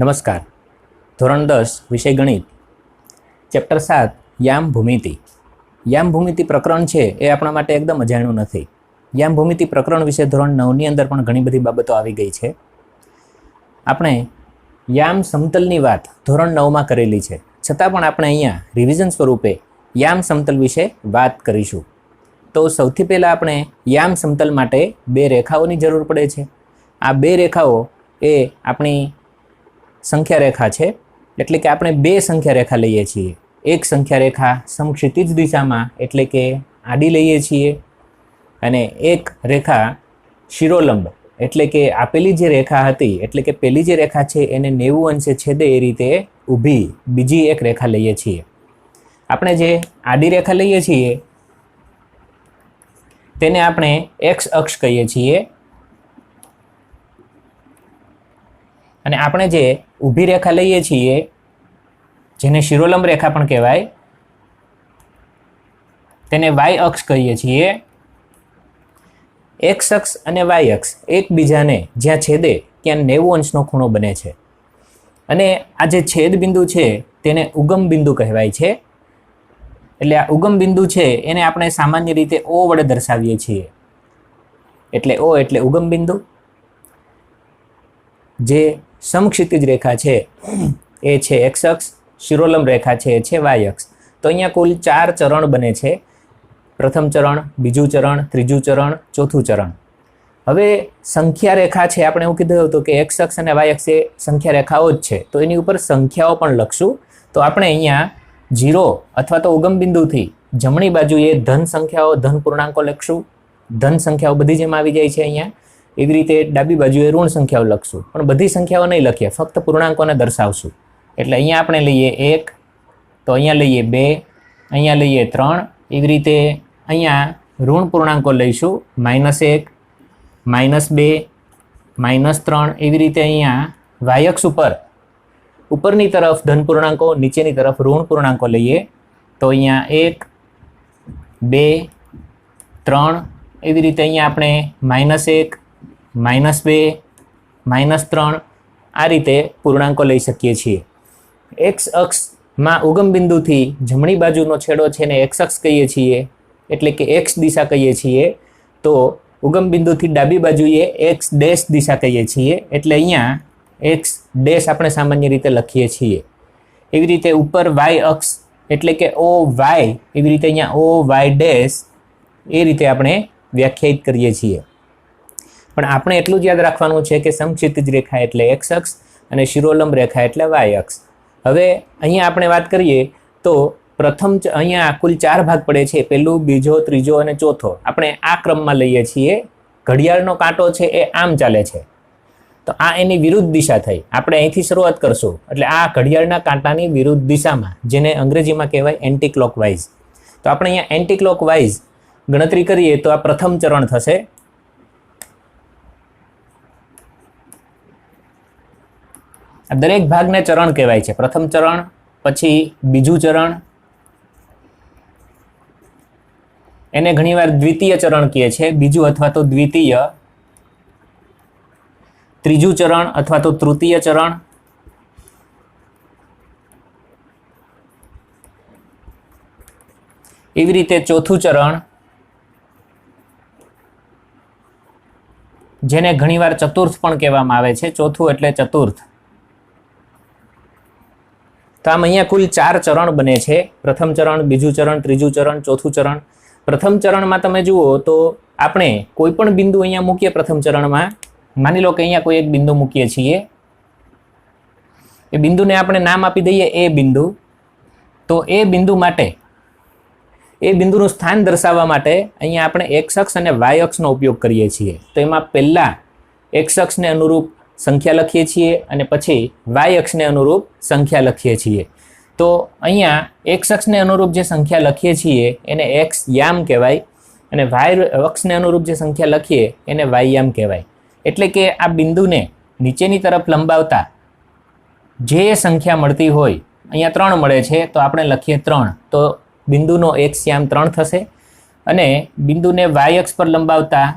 નમસ્કાર. ધોરણ 10 વિષય ગણિત ચેપ્ટર 7 યામ ભૂમિતિ. યામ ભૂમિતિ પ્રકરણ છે એ આપણા માટે એકદમ અજાણ્યું નથી. યામ ભૂમિતિ પ્રકરણ વિશે ધોરણ 9ની અંદર પણ ઘણી બધી બાબતો આવી ગઈ છે. આપણે યામ સમતલની વાત ધોરણ 9માં કરેલી છે, છતાં પણ આપણે અહીંયા રિવિઝન સ્વરૂપે યામ સમતલ વિશે વાત કરીશું. તો સૌથી પહેલાં આપણે યામ સમતલ માટે બે રેખાઓની જરૂર પડે છે. આ બે રેખાઓ એ આપણી સંખ્યા રેખા છે, એટલે કે આપણે બે સંખ્યા રેખા લઈએ છીએ. એક સંખ્યા રેખા સમક્ષિતિજ દિશામાં એટલે કે આડી લઈએ છીએ, અને એક રેખા શિરોલંબ એટલે કે આપેલી જે રેખા હતી એટલે કે પહેલી જે રેખા છે એને 90 અંશે છેદે એ રીતે ઊભી બીજી એક રેખા લઈએ છીએ. આપણે જે આડી રેખા લઈએ છીએ તેને આપણે એક્સ અક્ષ કહીએ છીએ, અને આપણે જે ઊભી રેખા લઈએ છીએ જેને શિરોલંબ રેખા પણ કહેવાય તેને વાય અક્ષ કહીએ છીએ. એક્સ અક્ષ અને વાય અક્ષ એકબીજાને જ્યાં છેદે ત્યાં 90 અંશનો ખૂણો બને છે, અને આ જે છેદ બિંદુ છે તેને ઉગમ બિંદુ કહેવાય છે. એટલે આ ઉગમ બિંદુ છે એને આપણે સામાન્ય રીતે ઓ વડે દર્શાવીએ છીએ. એટલે ઓ એટલે ઉગમ બિંદુ. જે સમક્ષિતિજ રેખા છે એ છે એક્સ અક્ષ, શિરોલંબ રેખા છે એ છે વાય અક્ષ. તો અહીંયા કુલ 4 ચરણ બને છે. પ્રથમ ચરણ, બીજું ચરણ, ત્રીજું ચરણ, ચોથું ચરણ. હવે સંખ્યા રેખા છે, આપણે એવું કીધું હતું કે એક્સ અક્ષ અને વાય અક્ષ એ સંખ્યા રેખાઓ જ છે, તો એની ઉપર સંખ્યાઓ પણ લખશું. તો આપણે અહીંયા 0 અથવા તો ઉગમ બિંદુથી જમણી બાજુએ ધન સંખ્યાઓ, ધન પૂર્ણાંકો લખશું. ધન સંખ્યાઓ બધી જેમ આવી જાય છે અહીંયા, એવી રીતે ડાબી બાજુએ ઋણ સંખ્યાઓ લખશું, પણ બધી સંખ્યાઓ નહીં લખીએ, ફક્ત પૂર્ણાંકોને દર્શાવશું. એટલે અહીંયા આપણે લઈએ 1, તો અહીંયા લઈએ 2, અહીંયા લઈએ 3, એવી રીતે અહીંયા ઋણ પૂર્ણાંકો લઈશું, -1, -2, -3, એવી રીતે અહીંયા વાય અક્ષ ઉપર ઉપરની તરફ ધન પૂર્ણાંકો, નીચેની તરફ ઋણ પૂર્ણાંકો લઈએ. તો અહીંયા 1, 2, 3, એવી રીતે અહીંયા આપણે -1, -2, -3 આ રીતે પૂર્ણાંકો લઈ શકીએ છીએ. એક્સ અક્ષમાં ઉગમ બિંદુથી જમણી બાજુનો છેડો છે ને એક્સ અક્ષ કહીએ છીએ, એટલે કે એક્સ દિશા કહીએ છીએ. તો ઉગમ બિંદુથી ડાબી બાજુએ એક્સ ડેશ દિશા કહીએ છીએ, એટલે અહીંયા એક્સ ડેશ આપણે સામાન્ય રીતે લખીએ છીએ. એવી રીતે ઉપર વાય અક્ષ એટલે કે ઓ વાય, એવી રીતે અહીંયા ઓ વાય ડેશ એ રીતે આપણે વ્યાખ્યાયિત કરીએ છીએ. પણ આપણે એટલું જ યાદ રાખવાનું છે કે સમક્ષિતિજ રેખા એટલે એક્સ અક્ષ અને શિરોલંબ રેખા એટલે વાય અક્ષ. હવે અહીંયા આપણે વાત કરીએ તો પ્રથમ અહીંયા કુલ 4 ભાગ પડે છે, પહેલું, બીજો, ત્રીજો અને ચોથો. આપણે આ ક્રમમાં લઈએ છીએ. ઘડિયાળનો કાંટો છે એ આમ ચાલે છે, તો આ એની વિરુદ્ધ દિશા થઈ. આપણે અહીંથી શરૂઆત કરશું, એટલે આ ઘડિયાળના કાંટાની વિરુદ્ધ દિશામાં, જેને અંગ્રેજીમાં કહેવાય એન્ટી ક્લોકવાઇઝ. તો આપણે અહીંયા એન્ટી ક્લોકવાઇઝ ગણતરી કરીએ તો આ પ્રથમ ચરણ થશે. આ દરેક ભાગને ચરણ કહેવાય છે. પ્રથમ ચરણ, પછી બીજું ચરણ, એને ઘણીવાર દ્વિતીય ચરણ કહે છે, બીજું અથવા તો દ્વિતીય. ત્રીજું ચરણ અથવા તો તૃતીય ચરણ, એવી રીતે ચોથું ચરણ, જેને ઘણીવાર ચતુર્થ પણ કહેવામાં આવે છે. ચોથું એટલે ચતુર્થ. તો આમ અહીંયા કુલ 4 ચરણ બને છે. પ્રથમ ચરણ, બીજું ચરણ, ત્રીજું ચરણ, ચોથું ચરણ. પ્રથમ ચરણમાં તમે જુઓ તો આપણે કોઈ પણ બિંદુ અહીંયા મૂકીએ. પ્રથમ ચરણમાં માની લો કે અહીંયા કોઈ એક બિંદુ મૂકીએ છીએ, એ બિંદુને આપણે નામ આપી દઈએ એ બિંદુ. તો એ બિંદુ માટે, એ બિંદુનું સ્થાન દર્શાવવા માટે અહીંયા આપણે એક્સ અક્ષ અને વાય અક્ષનો ઉપયોગ કરીએ છીએ. તો એમાં પહેલાં એક્સ અક્ષને અનુરૂપ સંખ્યા લખીએ છીએ અને પછી વાય અક્ષને અનુરૂપ સંખ્યા લખીએ છીએ. તો અહીંયા એક્સ અક્ષને અનુરૂપ જે સંખ્યા લખીએ છીએ એને એક્સ યામ કહેવાય, અને વાય અક્ષને અનુરૂપ જે સંખ્યા લખીએ એને વાય યામ કહેવાય. એટલે કે આ બિંદુને નીચેની તરફ લંબાવતા જે સંખ્યા મળતી હોય, અહીંયા 3 મળે છે તો આપણે લખીએ 3, તો બિંદુનો એક્સ યામ 3 થશે. અને બિંદુને વાય અક્ષ પર લંબાવતા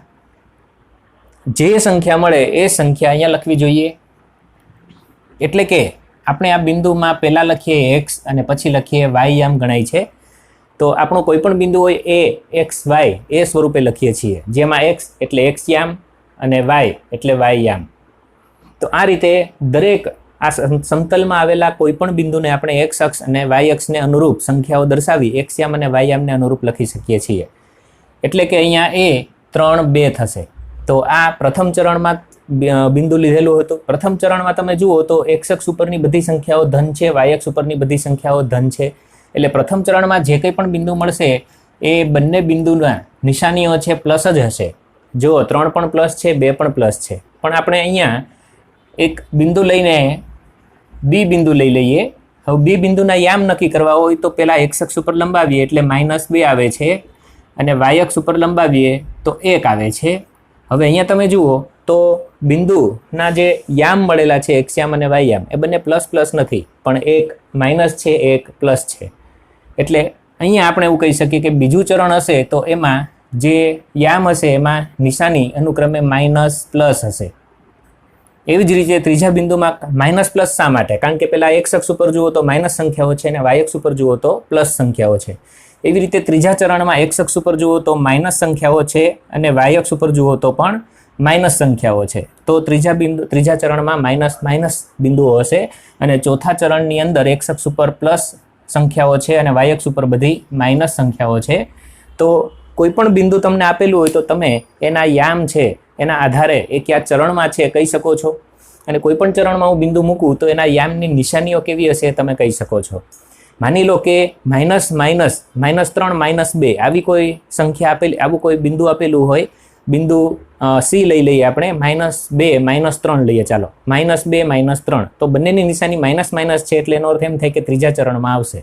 જે સંખ્યા મળે એ સંખ્યા અહીંયા લખવી જોઈએ. એટલે કે આપણે આ બિંદુમાં પહેલાં લખીએ એક્સ અને પછી લખીએ વાય યામ ગણાય છે. તો આપણું કોઈ પણ બિંદુ હોય એ એક્સ વાય એ સ્વરૂપે લખીએ છીએ, જેમાં એક્સ એટલે એક્સ યામ અને વાય એટલે વાય યામ. તો આ રીતે દરેક આ સમતલમાં આવેલા કોઈ પણ બિંદુને આપણે એક્સ અક્ષ અને વાય અક્ષને અનુરૂપ સંખ્યાઓ દર્શાવી એક્સ યામ અને વાય યામને અનુરૂપ લખી શકીએ છીએ. એટલે કે અહીંયા એ 3, 2 થશે. તો આ પ્રથમ ચરણમાં બિંદુ લીધેલું હતું. પ્રથમ ચરણમાં તમે જુઓ તો એક્સ અક્ષ ઉપરની બધી સંખ્યાઓ ધન છે, વાય અક્ષ ઉપરની બધી સંખ્યાઓ ધન છે. એટલે પ્રથમ ચરણમાં જે કંઈ પણ બિંદુ મળશે એ બંને બિંદુના નિશાનીઓ છે પ્લસ જ હશે. જો 3 પણ પ્લસ છે, 2 પણ પ્લસ છે. પણ આપણે અહીંયા એક બિંદુ લઈને બી બિંદુ લઈ લઈએ. હવે બી બિંદુના યામ નક્કી કરવા હોય તો પહેલાં એક્સ અક્ષ ઉપર લંબાવીએ એટલે -2 આવે છે અને વાય અક્ષ ઉપર લંબાવીએ તો 1 આવે છે. હવે અહીંયા તમે જુઓ તો બિંદુના જે યામ મળેલા છે એક્સ યામ અને વાય યામ એ બંને પ્લસ પ્લસ નથી, પણ એક માઇનસ છે, એક પ્લસ છે. એટલે અહીંયા આપણે એવું કહી શકીએ કે બીજું ચરણ હશે તો એમાં જે યામ હશે એમાં નિશાની અનુક્રમે માઇનસ પ્લસ હશે. એવી જ રીતે ત્રીજા બિંદુમાં માઇનસ પ્લસ શા માટે? કારણ કે પહેલાં એક્સ અક્ષ ઉપર જુઓ તો માઇનસ સંખ્યાઓ છે અને વાય અક્ષ ઉપર જુઓ તો પ્લસ સંખ્યાઓ છે. એવી રીતે ત્રીજા ચરણમાં એક્સ અક્ષ ઉપર જુઓ તો માઇનસ સંખ્યાઓ છે અને વાય અક્ષ ઉપર જુઓ તો પણ માઇનસ સંખ્યાઓ છે. તો ત્રીજા ચરણમાં માઇનસ બિંદુઓ હશે અને ચોથા ચરણની અંદર એક્સ અક્ષ ઉપર પ્લસ સંખ્યાઓ છે અને વાય અક્ષ ઉપર બધી માઇનસ સંખ્યાઓ છે. તો કોઈ પણ બિંદુ તમને આપેલું હોય તો તમે એના યામ છે એના આધારે એ કયા ચરણમાં છે કહી શકો છો. અને કોઈ પણ ચરણમાં હું બિંદુ મૂકું તો એના યામની નિશાનીઓ કેવી હશે તમે કહી શકો છો. માની લો કે -, -3, -2 આવી કોઈ સંખ્યા આપેલી, આવું કોઈ બિંદુ આપેલું હોય. બિંદુ સી લઈ લઈએ આપણે, -2, -3 લઈએ. ચાલો -2, -3 તો બંનેની નિશાની માઇનસ છે એટલે એનો અર્થ એમ થાય કે ત્રીજા ચરણમાં આવશે.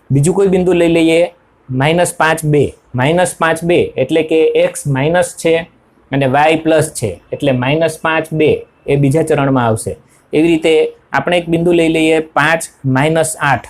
બીજું કોઈ બિંદુ લઈ લઈએ -5, 2 એટલે કે એક્સ માઇનસ છે અને વાય પ્લસ છે એટલે -5, 2 એ બીજા ચરણમાં આવશે. એવી રીતે આપણે એક બિંદુ લઈ લઈએ 5, -8,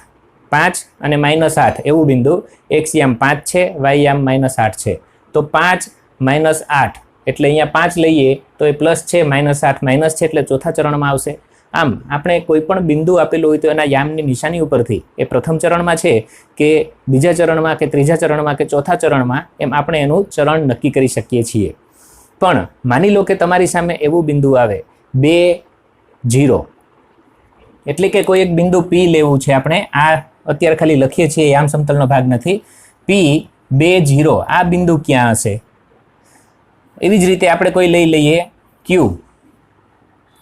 5 અને -8 એવું બિંદુ. એક્સ યામ 5 છે, વાય યામ -8 છે. તો 5, -8 એટલે અહીંયા 5 લઈએ તો એ પ્લસ છે, -8 માઇનસ છે એટલે ચોથા ચરણમાં આવશે. આમ આપણે કોઈ પણ બિંદુ આપેલું હોય તો એના યામની નિશાની ઉપરથી એ પ્રથમ ચરણમાં છે કે બીજા ચરણમાં કે ત્રીજા ચરણમાં કે ચોથા ચરણમાં એમ આપણે એનું ચરણ નક્કી કરી શકીએ છીએ. પણ માની લો કે તમારી સામે એવું બિંદુ આવે 2, 0 એટલે કે કોઈ એક બિંદુ પી લેવું છે આપણે. આ અત્યારે ખાલી લખીએ છીએ, યામ સમતલનો ભાગ નથી. પી 2, 0 આ બિંદુ ક્યાં હશે? એવી જ રીતે આપણે કોઈ લઈ લઈએ ક્યુ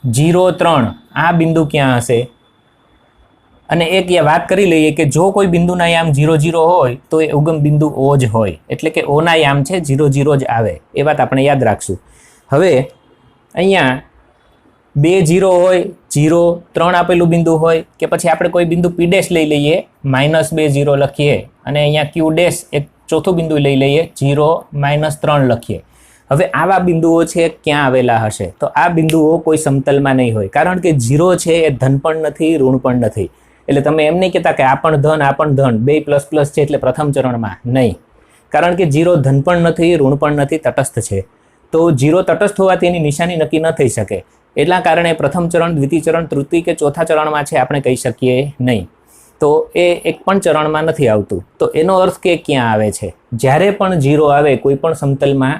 0, 3 આ બિંદુ ક્યાં હશે? અને એક વાત કરી લઈએ કે જો કોઈ બિંદુના યામ 0, 0 હોય તો એ ઉગમ બિંદુ ઓ જ હોય. એટલે કે ઓના યામ છે 0, 0 જ આવે. એ વાત આપણે યાદ રાખશું. હવે અહીંયા 2, 0 હોય, 0, 3 આપેલું બિંદુ હોય કે પછી આપણે કોઈ બિંદુ પી ડેશ લઈ લઈએ, -2, 0 લખીએ અને અહીંયા ક્યુ ડેશ એક ચોથું બિંદુ લઈ લઈએ 0, -3 લખીએ. હવે આવા બિંદુઓ છે ક્યાં આવેલા હશે? તો આ બિંદુઓ કોઈ સમતલમાં નહીં હોય, કારણ કે 0 છે એ ધન પણ નથી, ઋણ પણ નથી. એટલે તમે એમ નહીં કહેતા કે આ પણ ધન, બે પ્લસ છે એટલે પ્રથમ ચરણમાં નહીં. કારણ કે 0 ધન પણ નથી, ઋણ પણ નથી, તટસ્થ છે. તો 0 તટસ્થ હોવાથી એની નિશાની નક્કી ન થઈ શકે. એટલા કારણે પ્રથમ ચરણ, દ્વિતીય ચરણ, તૃતીય કે ચોથા ચરણમાં છે આપણે કહી શકીએ નહીં. તો એ એક પણ ચરણમાં નથી આવતું. તો એનો અર્થ કે ક્યાં આવે છે? જ્યારે પણ 0 આવે કોઈ પણ સમતલમાં,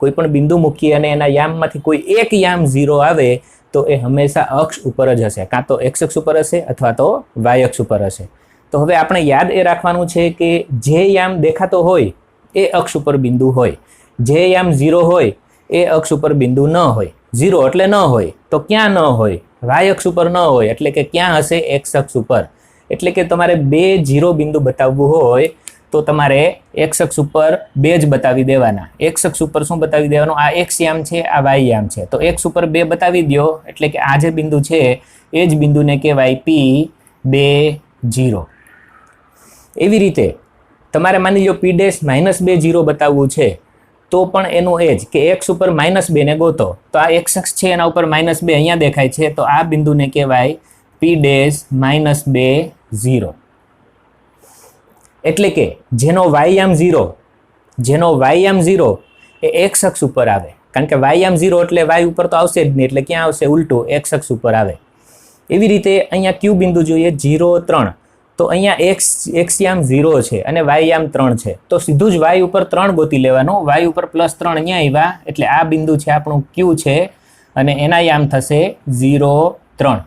કોઈ પણ બિંદુ મૂકીએ અને એના યામમાંથી કોઈ એક યામ 0 આવે તો એ હંમેશા અક્ષ ઉપર જ હશે, કાં તો એક્સ અક્ષ ઉપર હશે અથવા તો વાય અક્ષ ઉપર હશે. તો હવે આપણે યાદ એ રાખવાનું છે કે જે યામ દેખાતો હોય એ અક્ષ ઉપર બિંદુ હોય, જે યામ 0 હોય એ અક્ષ ઉપર બિંદુ ન હોય. 0 એટલે ન હોય, તો ક્યાં ન હોય? વાય અક્ષ ઉપર ન હોય એટલે કે ક્યાં હશે? એક્સ અક્ષ ઉપર. એટલે કે તમારે 2, 0 બિંદુ બતાવવું હોય તો તમારે એક્સ અક્ષ ઉપર 2 જ બતાવી દેવાના. એક્સ અક્ષ ઉપર શું બતાવી દેવાનું? આ એક્સ યામ છે, આ વાય યામ છે. તો એક્સ ઉપર 2 બતાવી દો એટલે કે આ જે બિંદુ છે એ જ બિંદુને કહેવાય P2, 0. એવી રીતે તમારે માની લો P' -2, 0 બતાવવું છે તો પણ એનું એ જ કે એક્સ ઉપર -2 ને ગોતો. તો આ એક્સ અક્ષ છે એના ઉપર -2 અહીંયા દેખાય છે તો આ બિંદુને કહેવાય P' -2, 0. એટલે કે જેનો વાય યામ 0 એ એક્સ અક્ષ ઉપર આવે. કારણ કે વાય યામ 0 એટલે વાય ઉપર તો આવશે જ નહીં, એટલે ક્યાં આવશે? ઉલટું એક્સ અક્ષ ઉપર આવે. એવી રીતે અહીંયા ક્યુ બિંદુ જોઈએ 0 3, તો અહીંયા x યામ 0 છે અને y યામ 3 છે, તો સીધું જ y ઉપર 3 ગોતી લેવાનું. y ઉપર +3 અહીંયા આવ્યા એટલે આ બિંદુ છે આપણું q છે અને એના યામ થશે 0 3.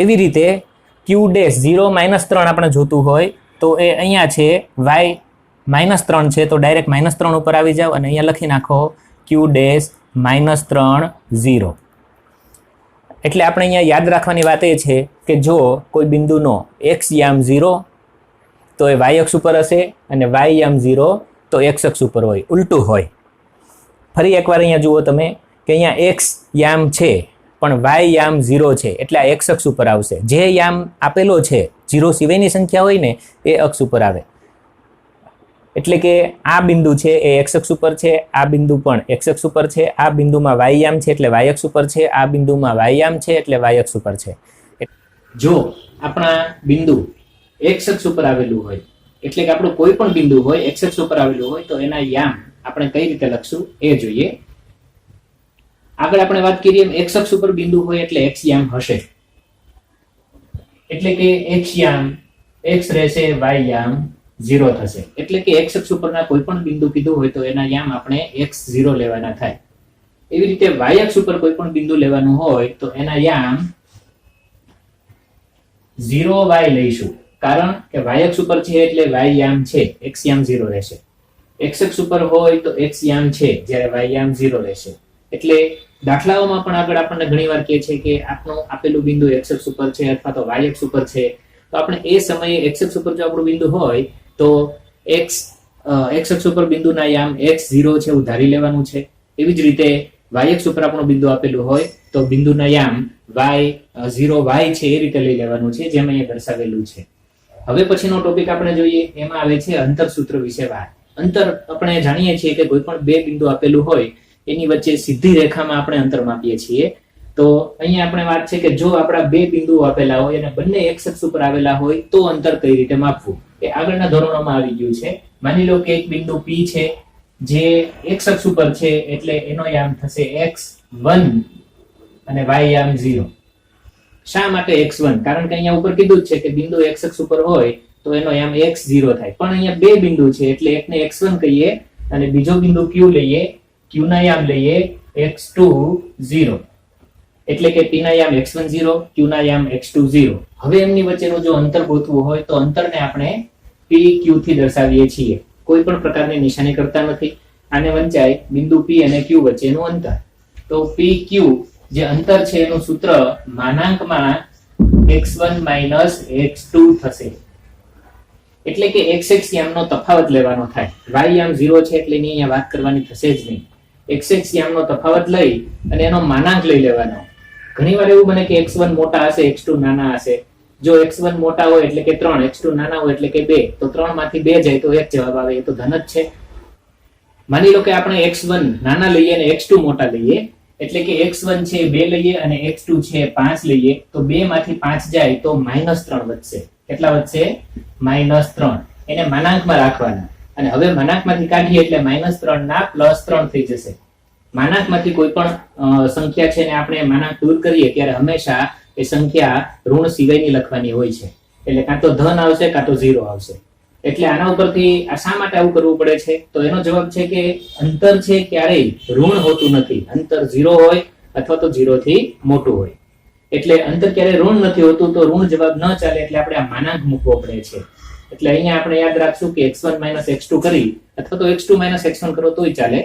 એવી રીતે q ડેશ 0 -3 આપણે જોતું હોય તો એ અહીંયા છે y -3 છે, તો ડાયરેક્ટ -3 ઉપર આવી જાવ અને અહીંયા લખી નાખો q ડેશ -3 0. એટલે આપણે અહીંયા યાદ રાખવાની વાત એ છે કે જો કોઈ બિંદુનો x યામ 0 તો એ y અક્ષ ઉપર હશે અને y યામ 0 તો x અક્ષ ઉપર હોય, ઉલટું હોય. ફરી એકવાર અહીંયા જુઓ તમે કે અહીંયા x યામ છે પણ y યામ 0 છે એટલે આ x અક્ષ ઉપર આવશે. જે યામ આપેલો છે 0 સિવાયની સંખ્યા હોય ને એ અક્ષ ઉપર આવે. એટલે કે આ બિંદુ છે એ x અક્ષ ઉપર છે, આ બિંદુ પણ x અક્ષ ઉપર છે, આ બિંદુમાં y યામ છે એટલે y અક્ષ ઉપર છે, આ બિંદુમાં y યામ છે એટલે y અક્ષ ઉપર છે. જો આપણા બિંદુ x અક્ષ ઉપર આવેલું હોય એટલે કે આપણું કોઈ પણ બિંદુ હોય x અક્ષ ઉપર આવેલું હોય તો એના યામ આપણે કઈ રીતે લખશું એ જોઈએ. આગળ આપણે વાત કરીએ એમ x અક્ષ ઉપર બિંદુ હોય એટલે x યામ હશે, એટલે કે x યામ x રહેશે, y યામ 0 થશે. એટલે કે x અક્ષ ઉપરના કોઈ પણ બિંદુ કીધું હોય તો એના યામ આપણે x0 લેવાના થાય. એવી રીતે y અક્ષ ઉપર કોઈ પણ બિંદુ લેવાનું હોય તો એના યામ 0y લઈશું, કારણ કે y અક્ષ ઉપર છે એટલે y યામ છે, x યામ 0 રહેશે. x અક્ષ ઉપર હોય તો x યામ છે જ્યારે y યામ 0 રહેશે. એટલે દાખલાઓમાં પણ આગળ આપણને ઘણીવાર કહે છે કે આપણું આપેલું બિંદુ x અક્ષ ઉપર છે અથવા તો y અક્ષ ઉપર છે, તો આપણે એ સમયે x અક્ષ ઉપર જો આપણું બિંદુ હોય તો x અક્ષ ઉપર બિંદુના યામ x0 છે એવું ધારી લેવાનું છે. એવી જ રીતે y અક્ષ ઉપર આપણું બિંદુ આપેલું હોય તો બિંદુના યામ y0y છે એ રીતે લઈ લેવાનું છે, જેમ અહીંયા દર્શાવેલું છે. હવે પછીનો ટોપિક આપણે જોઈએ, એમાં આવે છે અંતર સૂત્ર વિશે વાત. અંતર આપણે જાણીએ છીએ કે કોઈ પણ બે બિંદુ આપેલું હોય એની વચ્ચે સીધી રેખામાં આપણે અંતર માપીએ છીએ. તો અહીંયા આપણે વાત છે કે જો આપણા બે બિંદુઓ આપેલા હોય અને બંને x અક્ષ ઉપર આવેલા હોય તો અંતર કઈ રીતે માપવું એ આગળના ધોરણોમાં આવી ગયું છે. માની લો કે એક બિંદુ P છે જે x અક્ષ ઉપર છે એટલે એનો યામ થશે x1 અને y યામ 0. શા માટે x1? કારણ કે અહીંયા ઉપર કીધું જ છે કે બિંદુ x અક્ષ ઉપર હોય તો એનો યામ x0 થાય, પણ અહીંયા બે બિંદુ છે એટલે એકને x1 કહીએ અને બીજો બિંદુ q લઈએ, q ના યામ લઈએ x2 0. એટલે કે p ના યામ x1 0, q ના યામ x2 0. હવે એમની વચ્ચેનું જો અંતર ગોતવું હોય તો અંતરને આપણે p q થી દર્શાવીએ છીએ, કોઈ પણ પ્રકારની નિશાની કરતા નથી. આને વંચાય બિંદુ p અને q વચ્ચેનું અંતર. તો p q જે અંતર છે એનું સૂત્ર માનાંકમાં x1 - x2 થશે. એટલે કે x યામનો તફાવત લેવાનો થાય. y યામ 0 છે એટલે એની અહીંયા વાત કરવાની થશે જ નહીં. x યામનો તફાવત લઈ અને એનો માનાંક લઈ લેવાનો. ઘણીવાર એવું બને કે x1 મોટા હશે, x2 નાના હશે. જો x1 મોટા હોય એટલે કે 3, x2 નાના હોય એટલે કે 2, તો 3 માંથી 2 જાય તો 1 જવાબ આવે, એ તો ધન જ છે. માની લો કે આપણે x1 નાના લઈએ અને x2 મોટા લઈએ, એટલે કે x1 છે 2 લઈએ અને x2 છે 5 લઈએ, તો 2 માંથી 5 જાય તો -3 વધશે. કેટલા વધશે? -3. એને માનાંકમાં રાખવાના અને હવે માનાંકમાંથી કાઢીએ એટલે -3 ના +3 થઈ જશે. માનાંકમાંથી કોઈ પણ સંખ્યા છે ને આપણે માનાંક દૂર કરીએ ત્યારે હંમેશા એ સંખ્યા ઋણ સિવાયની લખવાની હોય છે, એટલે કાં તો ધન આવશે કાં તો 0 આવશે. એટલે આના ઉપરથી શા માટે આવું કરવું પડે છે? તો એનો જવાબ છે કે અંતર છે ક્યારેય ઋણ હોતું નથી. અંતર 0 હોય અથવા તો 0 થી મોટું હોય. એટલે અંતર ક્યારેય ઋણ નથી હોતું, તો ઋણ જવાબ ન ચાલે એટલે આપણે આ માનાંક મૂકવો પડે છે. એટલે અહીંયા આપણે યાદ રાખશું કે x1 - x2 કરી અથવા તો x2 - x1 કરો તોય ચાલે,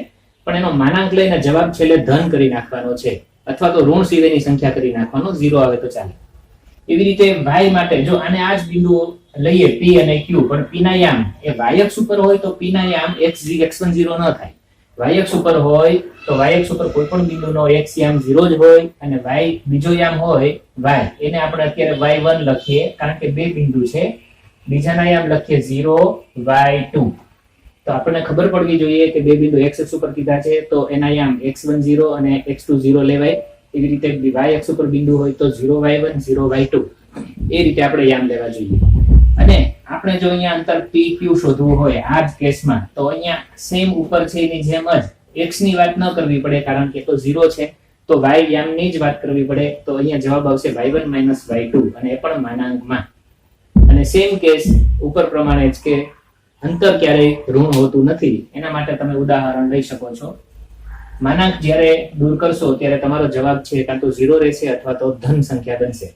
પણ એનો માનાંક લઈને જવાબ છેલ્લે ધન કરી નાખવાનો છે અથવા તો ઋણ સિવાયની સંખ્યા કરી નાખવાનો, 0 આવે તો ચાલે. એવી રીતે y માટે જો આને આ જ બિંદુઓ લઈએ p અને q, પણ p ના યામ એ y અક્ષ ઉપર હોય તો p ના યામ x1 0 ન થાય. y અક્ષ ઉપર હોય તો y અક્ષ ઉપર કોઈ પણ બિંદુનો x યામ 0 જ હોય અને y બીજો યામ હોય y, એને આપણે અત્યારે y1 લખીએ કારણ કે બે બિંદુ છે. બીજાના યામ લખીએ 0 y2. તો આપણને ખબર પડવી જોઈએ કે બે બિંદુ x અક્ષ ઉપર કીધા છે તો એના યામ x1 0 અને x2 0 લેવાય. એવી રીતે y અક્ષ ઉપર બિંદુ હોય તો 0 y1 0 y2 એ રીતે આપણે યામ લેવા જોઈએ. અને આપણે જો અહીંયા અંતર p q શોધવું હોય આ જ કેસમાં તો અહીંયા સેમ ઉપર છે એની જેમ જ x ની વાત ન કરવી પડે કારણ કે તો 0 છે, તો y યામની જ વાત કરવી પડે. તો અહીંયા જવાબ આવશે y1 - y2 અને એ પણ માનાંકમાં. અને સેમ કેસ ઉપર પ્રમાણે જ કે અંતર ક્યારેય ઋણ હોતું નથી. એના માટે તમે ઉદાહરણ લઈ શકો છો. માનાંક જ્યારે દૂર કરશો ત્યારે તમારો જવાબ છે કાં તો 0 રહેશે અથવા તો ધન સંખ્યા બનશે.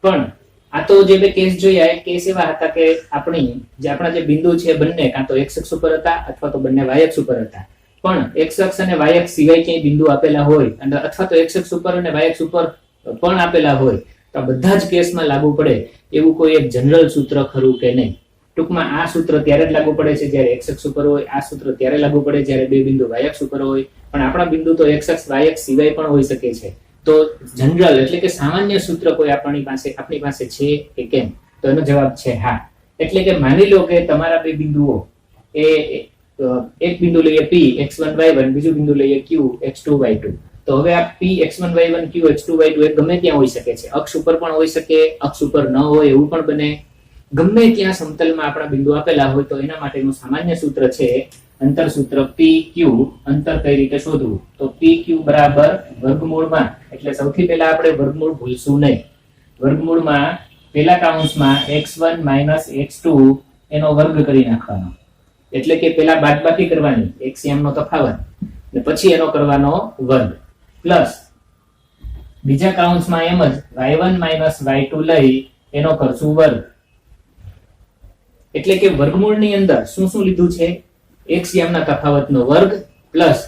પણ આ તો જે બે કેસ જોયા એ કેસ એવા હતા કે આપણા જે બિંદુ છે બંને કાં તો x અક્ષ ઉપર હતા અથવા તો બંને y અક્ષ ઉપર હતા. પણ x અક્ષ અને y અક્ષ સિવાય ક્યાંય બિંદુ આપેલા હોય અને અથવા તો x અક્ષ ઉપર અને y અક્ષ ઉપર પણ આપેલા હોય તો બધા જ કેસમાં લાગુ પડે એવું કોઈ એક જનરલ સૂત્ર ખરું કે નહીં? ટૂંકમાં આ સૂત્ર ત્યારે જ લાગુ પડે છે જ્યારે x અક્ષ ઉપર હોય, આ સૂત્ર ત્યારે લાગુ પડે જ્યારે બે બિંદુ y અક્ષ ઉપર હોય. પણ આપણા બિંદુ તો x અક્ષ y અક્ષ સિવાય પણ હોઈ શકે છે. તો જનરલ એટલે કે સામાન્ય સૂત્ર કોઈ આપણી પાસે છે કે કેમ? તો એનો જવાબ છે હા. એટલે કે માની લો કે તમારા બે બિંદુઓ એ એક બિંદુ લઈએ p x1 y1, બીજું બિંદુ લઈએ q x2 y2. તો હવે આ p x1 y1 q x2 y2 એ ગમે ત્યાં હોઈ શકે છે. અક્ષ ઉપર પણ હોઈ શકે, અક્ષ ઉપર ન હોય એવું પણ બને. ગમે ત્યાં સમતલમાં આપણા બિંદુ આપેલા હોય તો એના માટેનું સામાન્ય સૂત્ર છે અંતર સૂત્ર PQ. અંતર કઈ રીતે શોધવું? તો PQ બરાબર વર્ગમૂળમાં, એટલે સૌથી પહેલા આપણે વર્ગમૂળ ભૂલશું નહીં. વર્ગમૂળમાં પહેલા કૌંસમાં x1 - x2 એનો વર્ગ કરી નાખવાનો. એટલે કે પહેલા બાદબાકી કરવાની, x યામનો તફાવત, અને પછી એનો કરવાનો વર્ગ, પ્લસ બીજા કૌંસમાં એમ જ y1 - y2 લઈ એનો કરશું વર્ગ. એટલે કે વર્ગમૂળની અંદર શું શું લીધું છે? x યામના તફાવતનો વર્ગ પ્લસ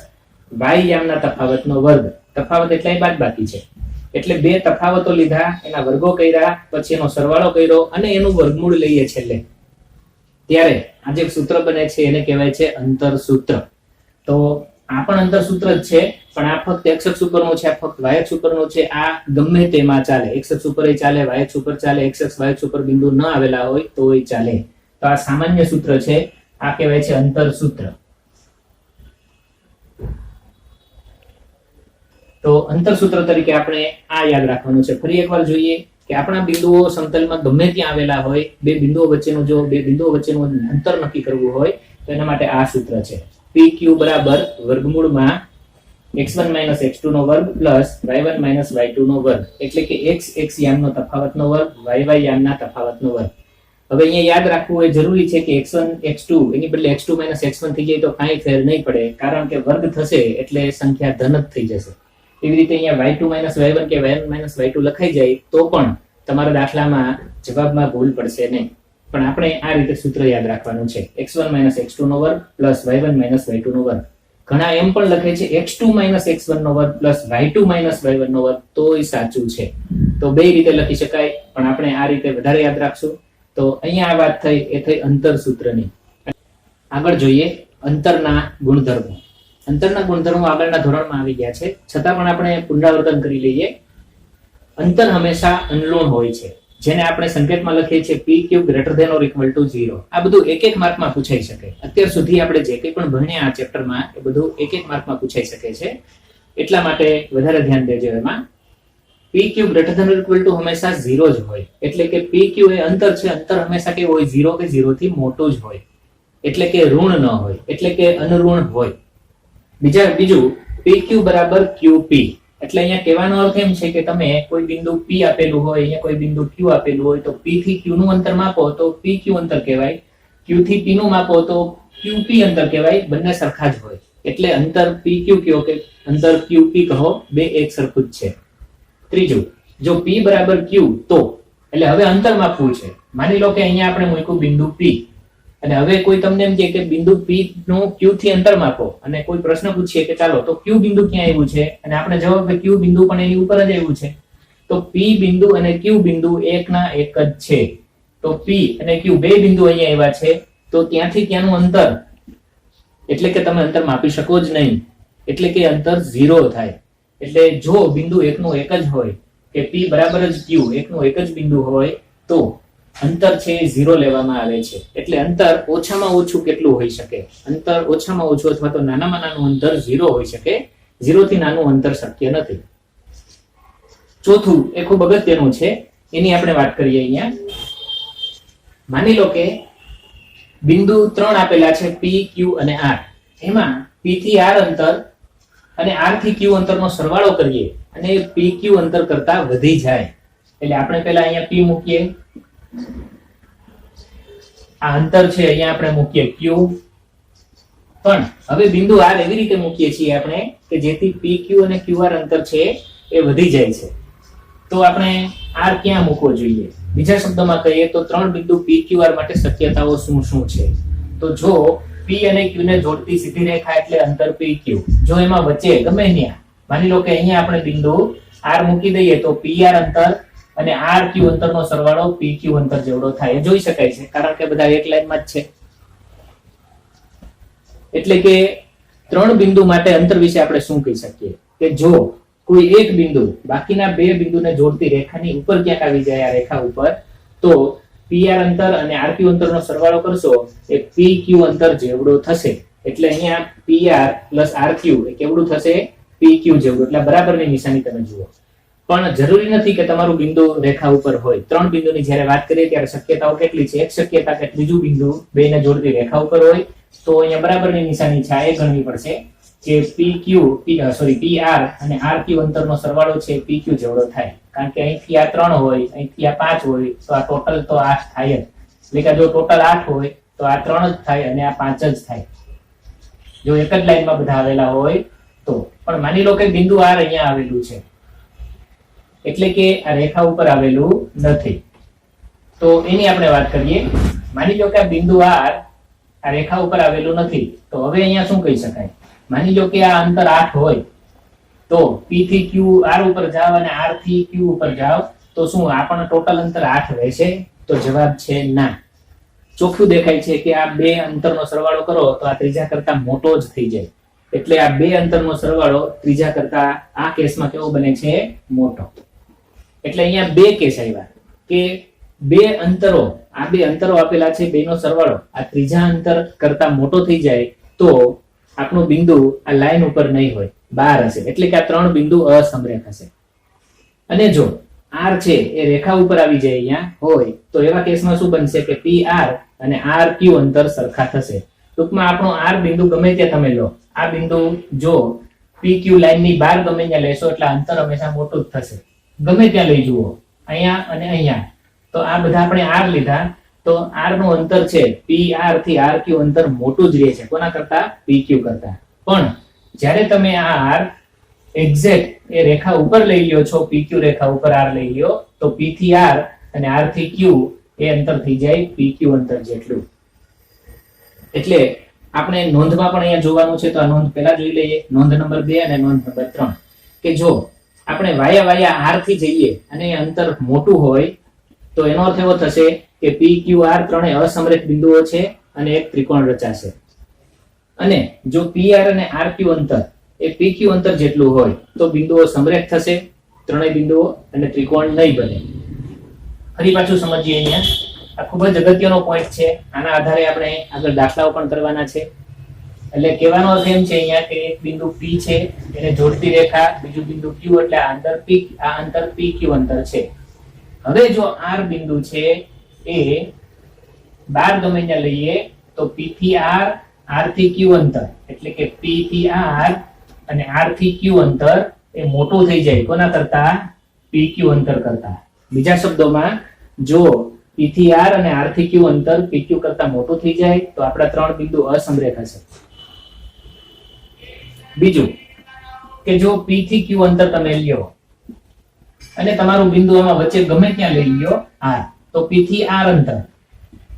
y યામના તફાવતનો વર્ગ. તફાવત એટલે બાદબાકી છે. એટલે બે તફાવતો લીધા, એના વર્ગો કર્યા, પછી એનો સરવાળો કર્યો અને એનું વર્ગમૂળ લઈએ છેલ્લે. ત્યારે આ જે સૂત્ર બને છે એને કહેવાય છે અંતર સૂત્ર. તો આ પણ અંતર સૂત્ર જ છે, પણ આ ફક્ત x અક્ષ ઉપરનું છે, આ ફક્ત y અક્ષ ઉપરનું છે. આ ગમે તેમાં ચાલે, x અક્ષ ઉપર ચાલે, y અક્ષ ઉપર ચાલે, x અક્ષ y અક્ષ ઉપર બિંદુ ન આવેલા હોય તોય ચાલે. તો આ સામાન્ય સૂત્ર છે, આ કહેવાય છે અંતર સૂત્ર. તો અંતર સૂત્ર તરીકે આપણે આ યાદ રાખવાનું છે. ફરી એકવાર જોઈએ કે આપણા બિંદુઓ સમતલમાં ગમે ત્યાં આવેલા હોય, બે બિંદુઓ વચ્ચેનું અંતર નક્કી કરવું હોય તો એના માટે આ સૂત્ર છે. PQ બરાબર વર્ગમૂળમાં x1 - x2 નો વર્ગ પ્લસ y1 - y2 નો વર્ગ. એટલે કે x યામનો તફાવતનો વર્ગ, y યામના તફાવતનો વર્ગ. હવે અહીંયા યાદ રાખવું એ જરૂરી છે કે x1 x2 એની બદલે x2 - x1 થઈ જાય તો કાંઈ ફેર નહીં પડે, કારણ કે વર્ગ થશે એટલે સંખ્યા ધન જ થઈ જશે. એવી રીતે અહીંયા y2 - y1 કે y1 - y2 લખાઈ જાય તો પણ તમારા દાખલામાં જવાબમાં ભૂલ પડશે નહીં. પણ આપણે આ રીતે સૂત્ર યાદ રાખવાનું છે, x1 - x2 નો વર્ગ પ્લસ y1 - y2 નો વર્ગ. ઘણા એમ પણ લખે છે x2 - x1 નો વર્ગ પ્લસ y2 - y1 નો વર્ગ, તોય સાચું છે. તો બે રીતે લખી શકાય, પણ આપણે આ રીતે વધારે યાદ રાખશું. તો અહીંયા આ વાત થઈ એ થઈ અંતર સૂત્રની. આગળ જોઈએ અંતરના ગુણધર્મો. અંતરના ગુણધર્મો આગળના ધોરણમાં આવી ગયા છે, છતાં પણ આપણે પુનરાવર્તન કરી લઈએ. અંતર હંમેશા અનઋણ હોય છે, જેને આપણે સંકેતમાં લખીએ છીએ PQ ≥ 0. આ બધું એક માર્કમાં પૂછાઈ શકે. અત્યાર સુધી આપણે જે કંઈ પણ ભણ્યા આ ચેપ્ટરમાં એ બધું એક માર્કમાં પૂછાઈ શકે છે. એટલા માટે વધારે ધ્યાન દેજો એમાં. PQ ≥ હંમેશા 0 જ હોય. એટલે કે PQ એ અંતર છે, અંતર હંમેશા કેવું હોય? 0 કે 0 થી મોટું જ હોય. એટલે કે ઋણ ન હોય, એટલે કે અનઋણ હોય. બીજું PQ બરાબર QP. એટલે અહીંયા કહેવાનો અર્થ એમ છે કે તમે કોઈ બિંદુ P આપેલું હોય, અહીંયા કોઈ બિંદુ Q આપેલું હોય, તો P થી Q નું અંતર માપો તો PQ અંતર કહેવાય, Q થી P નું માપો તો QP અંતર કહેવાય. બંને સરખા જ હોય એટલે અંતર PQ કહો કે અંતર QP કહો, બે એક સરખું જ છે. ત્રીજું, જો P બરાબર Q તો એટલે હવે અંતર માપવું છે. માની લો કે અહીંયા આપણે મૂક્યું બિંદુ P, અને હવે કોઈ તમને એમ કહે કે બિંદુ P નું Q થી અંતર માપો, અને કોઈ પ્રશ્ન પૂછીએ કે ચાલો તો Q બિંદુ ક્યાં આવ્યું છે, અને આપણે જવાબ કે Q બિંદુ પણ એની ઉપર જ આવ્યું છે. તો P બિંદુ અને Q બિંદુ એકના એક જ છે. તો P અને Q બે બિંદુ અહીંયા આવ્યા છે, તો ત્યાંથી ત્યાંનું અંતર એટલે કે તમે અંતર માપી શકો જ નહીં, એટલે કે અંતર 0 થાય. એટલે જો બિંદુ એકનું એક જ હોય કે P બરાબર જ Q એકનું એક જ બિંદુ હોય તો અંતર છે 0 લેવામાં આવે છે. એટલે અંતર ઓછામાં ઓછું કેટલું હોઈ શકે? અંતર ઓછામાં ઓછું અથવા તો નાનામાં નાનું અંતર 0 હોઈ શકે. 0 થી નાનું અંતર શક્ય નથી. ચોથું એ ખૂબ અગત્યનું છે, એની આપણે વાત કરીએ અહીંયા. માની લો કે બિંદુ 3 આપેલા છે P, Q અને R. એમાં P થી R અંતર અને આર થી ક્યુ અંતરનો સરવાળો કરીએ અને પી ક્યુ અંતર કરતા વધી જાય, એટલે આપણે પહેલા અહીંયા પી મૂકીએ, આ અંતર છે અહીંયા આપણે મૂકીએ ક્યુ, પણ હવે બિંદુ આર એવી રીતે મૂકીએ છીએ આપણે કે જેથી પી ક્યુ અને ક્યુ આર અંતર છે એ વધી જાય છે. તો આપણે આર ક્યાં મૂકવો જોઈએ? બીજા શબ્દોમાં કહીએ તો ત્રણ બિંદુ પી ક્યુ આર માટે શક્યતાઓ શું શું છે? તો જો પી અને ક્યુ ને જોડતી સીધી રેખા એટલે અંતર પી ક્યુ, જો એમાં વચ્ચે ગમે ત્યાં માની લો કે અહીંયા આપણે બિંદુ આર મૂકી દઈએ તો પી આર અંતર અને આર ક્યુ અંતરનો સરવાળો પી ક્યુ અંતર જેવડો થાય એ જોઈ શકાય છે, કારણ કે બધા એક લાઈનમાં જ છે. એટલે કે ત્રણ બિંદુ માટે અંતર વિશે આપણે શું કહી શકીએ કે જો કોઈ એક બિંદુ બાકીના બે બિંદુને જોડતી રેખાની ઉપર ક્યાંક આવી જાય આ રેખા ઉપર, તો પીઆર અંતર અને આરક્યુ અંતરનો સરવાળો કરશો એ પી ક્યુ અંતર જેવડો થશે. એટલે અહીંયા પીઆર પ્લસ આરક્યુ એ કેવડું થશે? પી ક્યુ જેવડું. એટલે બરાબરની નિશાની તમે જુઓ. પણ જરૂરી નથી કે તમારું બિંદુ રેખા ઉપર હોય. ત્રણ બિંદુની જ્યારે વાત કરીએ ત્યારે શક્યતાઓ કેટલી છે? એક શક્યતા કે ત્રીજું બિંદુ બેને જોડતી રેખા ઉપર હોય, તો અહીંયા બરાબરની નિશાની છે એ ગણવી પડશે કે પી આર અને આર ક્યુ અંતરનો સરવાળો છે પી ક્યુ જેવડો થાય. કારણ કે અહીંથી આ 3 હોય, અહીંથી આ 5 હોય, તો આ ટોટલ તો 8 થાય જ. એટલે કે જો ટોટલ 8 હોય તો આ 3 જ થાય અને આ 5 જ થાય, જો એક જ લાઈનમાં બધા આવેલા હોય તો. પણ માની લો કે બિંદુ આર અહીંયા આવેલું છે, એટલે કે આ રેખા ઉપર આવેલું નથી, તો એની આપણે વાત કરીએ. માની લો કે આ બિંદુ આર આ રેખા ઉપર આવેલું નથી, તો હવે અહીંયા શું કહી શકાય? માની લો કે આ અંતર 8 હોય, તો P થી Q R ઉપર જાવ અને R થી Q ઉપર જાવ તો શું આપણને ટોટલ અંતર 8 રહેશે? તો જવાબ છે ના. ચોખ્ખું દેખાય છે કે આ બે અંતરનો સરવાળો કરો તો આ ત્રીજા કરતા મોટો જ થઈ જાય. એટલે આ બે અંતરનો સરવાળો ત્રીજા કરતા આ કેસમાં કેવો બને છે? મોટો. એટલે અહીંયા બે કેસ આવ્યા કે બે અંતરો, આ બે અંતરો આપેલા છે, બેનો સરવાળો આ ત્રીજા અંતર કરતા મોટો થઈ જાય તો આપણું બિંદુ આ લાઈન ઉપર નહીં હોય, બહાર હશે. એટલે કે આ ત્રણ બિંદુ અસમરેખ હશે. અને જો R છે એ રેખા ઉપર આવી જાય અહીંયા હોય તો એવા કેસમાં શું બનશે કે PR અને RQ અંતર સરખા થશે. ટૂંકમાં આપણો R બિંદુ ગમે ત્યાં તમે લો, આ બિંદુ જો PQ લાઈનની બહાર ગમે ત્યાં લેશો એટલે અંતર હંમેશા મોટું જ થશે. ગમે ત્યાં લઈ જુઓ, અહીંયા અને અહીંયા, તો આ બધા આપણે R લીધા તો R નું અંતર છે PR થી RQ અંતર મોટું જ રહે છે. કોના કરતા? PQ કરતા. પણ જ્યારે તમે આ R એક્ઝેક્ટ એ રેખા ઉપર લઈ લ્યો છો, PQ રેખા ઉપર R લઈ લ્યો તો P થી R અને R થી Q એ અંતર થઈ જાય PQ અંતર જેટલું. એટલે આપણે નોંધમાં પણ અહીંયા જોવાનું છે, તો આ નોંધ પહેલા જોઈ લઈએ. નોંધ નંબર 2 અને નોંધ નંબર 3 કે જો આપણે વાયા R થી જઈએ અને એ અંતર મોટું હોય તો એનો અર્થ એવો થશે કે PQR ત્રણેય અસમરેખ બિંદુઓ છે અને એક ત્રિકોણ રચાશે. અને જો PR અને RQ અંતર એ PQ અંતર જેટલું હોય તો બિંદુઓ સમરેખ થશે, ત્રણેય બિંદુઓ, અને ત્રિકોણ નહીં બને. ફરી પાછું સમજીએ. અહીંયા આ ખૂબ જ અગત્યનો પોઈન્ટ છે. આના આધારે આપણે આગળ દાખલાઓ પણ કરવાના છે. એટલે કહેવાનો અર્થ એમ છે અહીંયા કે એક બિંદુ P છે એને જોડતી રેખા, બીજું બિંદુ Q, એટલે આ અંતર PQ અંતર છે. હવે જો R બિંદુ છે એ બાર ગમે ત્યાં લઈએ તો P થી R, R થી Q અંતર, એટલે કે P થી R અને R થી Q અંતર એ મોટું થઈ જાય. કોના કરતા? PQ અંતર કરતા. બીજા શબ્દોમાં જો P થી R અને R થી Q અંતર PQ કરતા મોટું થઈ જાય તો આપણા ત્રણ બિંદુ અસમરેખ હશે. બીજું કે જો P થી Q અંતર તમે લ્યો અને તમારું બિંદુ આમાં વચ્ચે ગમે ત્યાં લઈ લ્યો R, તો P થી R અંતર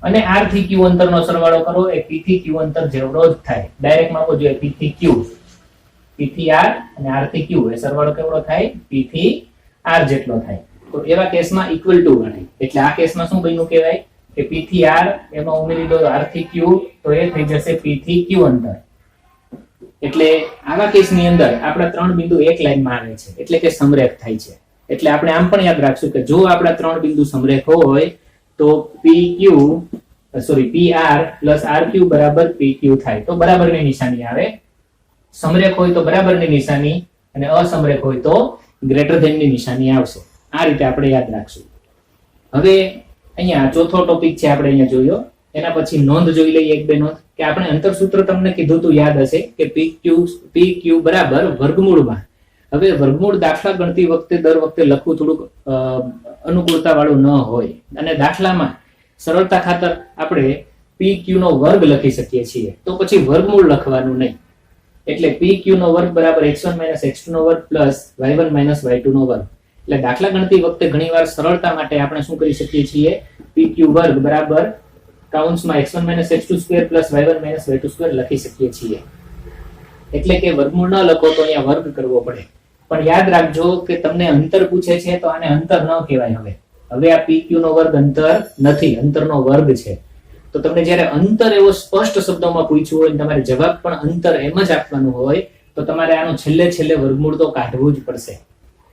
અને R થી Q અંતરનો સરવાળો કરો એ P થી Q અંતર જેવડો જ થાય. ડાયરેક્ટ માપો જોઈએ P થી Q, P થી R અને R થી Q એ સરવાળો કેવડો થાય? P થી R જેટલો થાય. તો એવા કેસમાં ઇક્વલ ટુ ગણાય. એટલે આ કેસમાં શું બન્યું કહેવાય કે P થી R એમાં ઉમેરી દો R થી Q તો એ થઈ જશે P થી Q અંતર. એટલે આવા કેસની અંદર આપણા ત્રણ બિંદુ એક લાઈનમાં આવે છે, એટલે કે સમરેખ થાય છે. એટલે આપણે આમ પણ યાદ રાખશું કે જો આપણા ત્રણ બિંદુ સમરેખ હોય તો PR પ્લસ RQ બરાબર PQ થાય. તો બરાબરની નિશાની આવે. સમરેખ હોય તો બરાબરની નિશાની અને અસમરેખ હોય તો ગ્રેટર ધેનની નિશાની આવશે. આ રીતે આપણે યાદ રાખશું. હવે અહીંયા ચોથો ટોપિક છે આપણે અહીંયા જોયો. એના પછી નોંધ જોઈ લઈએ, એક બે નોંધ કે આપણે અંતર સૂત્ર તમને કીધું તું યાદ હશે કે પી ક્યુ બરાબર વર્ગમૂળમાં. હવે વર્ગમૂળ દાખલા ગણતી વખતે દર વખતે લખવું થોડુંક અનુકૂળતા વાળું ન હોય, અને દાખલામાં સરળતા ખાતર આપણે પી ક્યુ નો વર્ગ લખી શકીએ છીએ, તો પછી વર્ગમૂળ લખવાનું નહીં. એટલે પી ક્યુ નો વર્ગ બરાબર x1 - x2 નો વર્ગ પ્લસ y1 - y2 નો વર્ગ. એટલે દાખલા ગણતી વખતે ઘણીવાર સરળતા માટે આપણે શું કરી શકીએ છીએ, પી ક્યુ વર્ગ બરાબર કૌંસમાં x1 - x2 square plus y1 - y2 square લખી શકીએ છીએ. એટલે કે વર્ગમૂળ ન લખો તો અહીંયા વર્ગ કરવો પડે. પણ યાદ રાખજો કે તમને અંતર પૂછે છે તો આને અંતર ન કહેવાય. હવે આ પી ક્યુ નો વર્ગ અંતર નથી, અંતરનો વર્ગ છે. તો તમને જ્યારે અંતર એવો સ્પષ્ટ શબ્દોમાં પૂછ્યું હોય, તમારે જવાબ પણ અંતર એમ જ આપવાનું હોય, તો તમારે આનું છેલ્લે વર્ગમૂળ તો કાઢવું જ પડશે.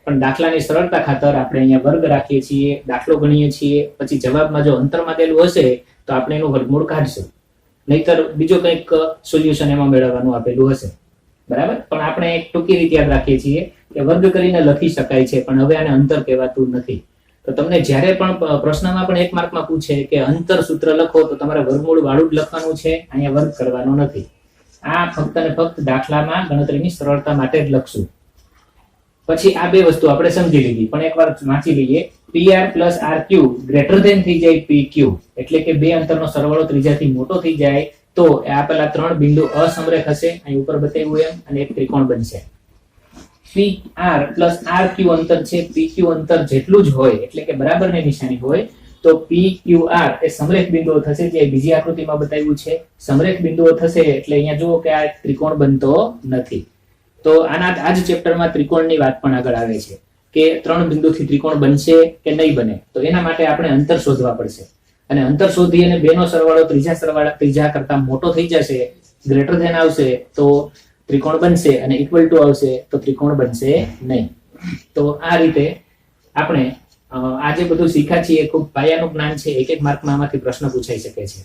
પણ દાખલાની સરળતા ખાતર આપણે અહીંયા વર્ગ રાખીએ છીએ, દાખલો ગણીએ છીએ, પછી જવાબમાં જો અંતરમાં દેલું હશે તો આપણે એનું વર્ગમૂળ કાઢશું, નહીતર બીજો કંઈક સોલ્યુશન એમાં મેળવવાનું આપેલું હશે. બરાબર. પણ આપણે એક ટૂંકી રીત યાદ રાખીએ છીએ કે વર્ગ કરીને લખી શકાય છે, પણ હવે આને અંતર કહેવાતું નથી. તો તમને જ્યારે પણ પ્રશ્નમાં પણ 1 માર્કમાં પૂછે કે અંતર સૂત્ર લખો, તો તમારે વર્ગમૂળ વાળું જ લખવાનું છે, અહીંયા વર્ગ કરવાનો નથી. આ ફક્ત ને ફક્ત દાખલામાં ગણતરીની સરળતા માટે જ લખશું. પછી આ બે વસ્તુ આપણે સમજી લીધી, પણ એકવાર વાંચી લઈએ. PR plus RQ greater than થઈ જાય PQ, એટલે કે બે અંતરનો સરવાળો ત્રીજાથી મોટો થઈ જાય તો આપેલા 3 બિંદુ અસમરેખ હશે, અહીં ઉપર બતાવ્યું એમ, અને એક ત્રિકોણ બનશે. PR પ્લસ RQ અંતર છે, PQ અંતર જેટલું જ હોય, એટલે કે બરાબરની નિશાની હોય, તો PQR એ સમરેખ બિંદુઓ થશે, જે બીજી આકૃતિમાં બતાવ્યું છે. સમરેખ બિંદુઓ થશે એટલે અહીંયા જુઓ કે આ ત્રિકોણ બનતો નથી. તો આ જ ચેપ્ટરમાં ત્રિકોણની વાત પણ આગળ આવે છે કે 3 બિંદુથી ત્રિકોણ બનશે કે નહીં બને. તો એના માટે આપણે અંતર શોધવા પડશે, અને અંતર શોધી અને બેનો સરવાળો ત્રીજા કરતા મોટો થઈ જશે, ગ્રેટર ધેન આવશે તો ત્રિકોણ બનશે, અને ઇક્વલ ટુ આવશે તો ત્રિકોણ બનશે નહીં. તો આ રીતે આપણે આજે બધું શીખ્યા છીએ. ખૂબ પાયાનું જ્ઞાન છે, 1 માર્કમાં આમાંથી પ્રશ્ન પૂછાઈ શકે છે.